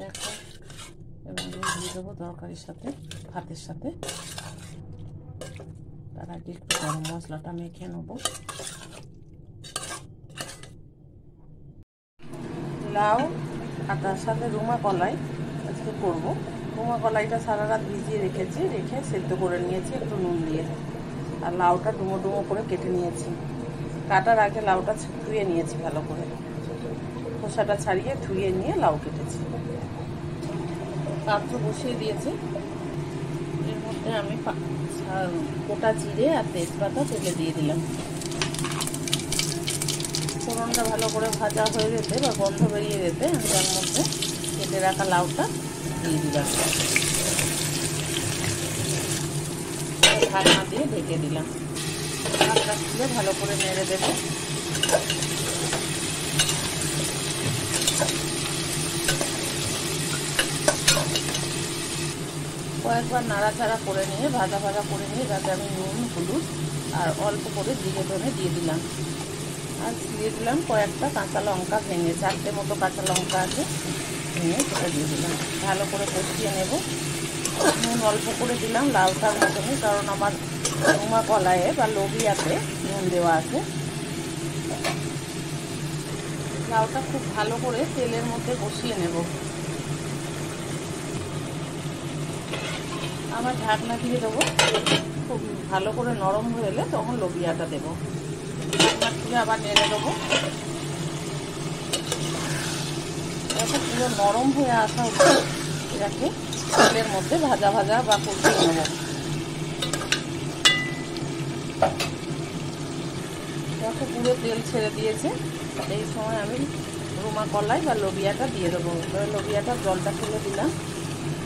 এখন এবার দিয়ে দেবো তরকারির সাথে, ভাতের সাথে। তার আগে একটু গরম মশলাটা মেখে নেবো। লাউ আর তার সাথে রুমা কলাই আজকে করবো। রুমা কলাইটা সারা রাত ভিজিয়ে রেখেছি, রেখে সেদ্ধ করে নিয়েছি একটু নুন দিয়ে। আর লাউটা ডুমো ডুমো করে কেটে নিয়েছি। কাটার আগে লাউটা ধুয়ে নিয়েছি ভালো করে, খোসাটা ছাড়িয়ে ধুয়ে নিয়ে লাউ কেটেছি। পাত্র বসিয়ে দিয়েছি, এর মধ্যে আমি গোটা জিরে আর তেজপাতা তেলে দিয়ে দিলাম। ফোড়নটা ভালো করে ভাজা হয়ে যেতে বা গন্ধ বেরিয়ে যেতে আমি তার মধ্যে কেটে রাখা লাউটা দিয়ে দিলাম, ঢাকনা দিয়ে ঢেকে দিলাম। ঢাকনা খুলে ভালো করে নেড়ে দেবো। কয়েকবার নাড়াচাড়া করে নিয়ে ভাজা ভাজা করে নিয়ে যাতে আমি নুন, হলুদ আর অল্প করে জিরে ধনে দিয়ে দিলাম। আর দিয়ে দিলাম কয়েকটা কাঁচা লঙ্কা ভেঙে, 4টে মতো কাঁচা লঙ্কা আছে, ভেঙে সেটা দিয়ে দিলাম। ভালো করে কষিয়ে নেব। নুন অল্প করে দিলাম লাউটার মতনই, কারণ আমার রুমা কলাইয়ে বা লোবিয়াতে নুন দেওয়া আছে। লাউটা খুব ভালো করে তেলের মধ্যে কষিয়ে নেব। আবার ঢাকনা দিয়ে দেবো। খুব ভালো করে নরম হয়ে এলে তখন লোবিয়াটা দেবো। ঢাকনা খুলে আবার নেড়ে দেবো। এটা পুরো নরম হয়ে আসা হচ্ছে, এটাকে তেলের মধ্যে ভাজা ভাজা বা কষিয়ে নেব। দেখো পুরো তেল ছেড়ে দিয়েছে। এই সময় আমি রুমা কলাই বা লোবিয়াটা দিয়ে দেবো। লোবিয়াটা জলটা ফেলে দিলাম,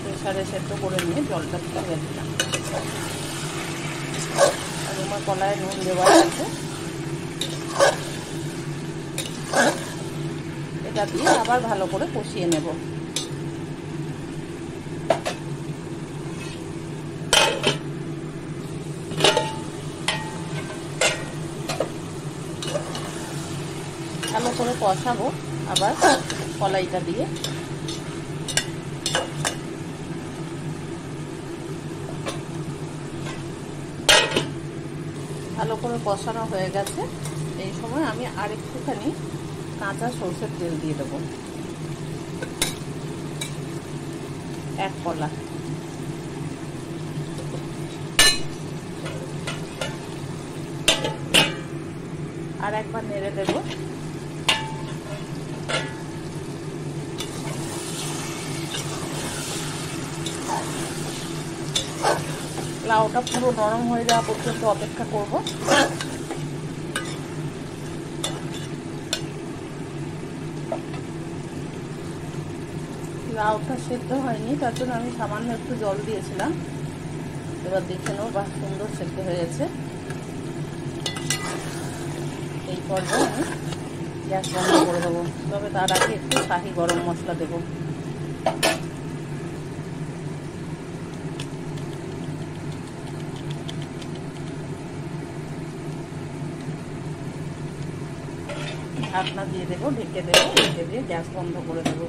প্রেসারে সেদ্ধ করে নিয়ে জলটা ফেলে দিলাম। আর রুমা কলায় নুন দেওয়া আছে, এটা দিয়ে আবার ভালো করে কষিয়ে নেব। ভালো করে কষাবো আবার কলাইটা দিয়ে। ভালো করে কষানো হয়ে গেছে। এই সময় আমি আর একটুখানি কাঁচা সরষের তেল দিয়ে দেবো, 1 কলা। আর একবার নেড়ে দেবো। লাউটা পুরো নরম হয়ে যাওয়া পর্যন্ত অপেক্ষা করব। লাউটা সেদ্ধ হয়নি, তার জন্য আমি সামান্য একটু জল দিয়েছিলাম। এবার দেখে নেব, বা সুন্দর সেদ্ধ হয়ে গেছে। এই পর্যায়ে আমি গ্যাস বন্ধ করে দেবো। তবে তার আগে একটু শাহি গরম মশলা দেবো। ঢাকনা দিয়ে দেবো, ঢেকে দেবো, ঢেকে দিয়ে গ্যাস বন্ধ করে দেবো।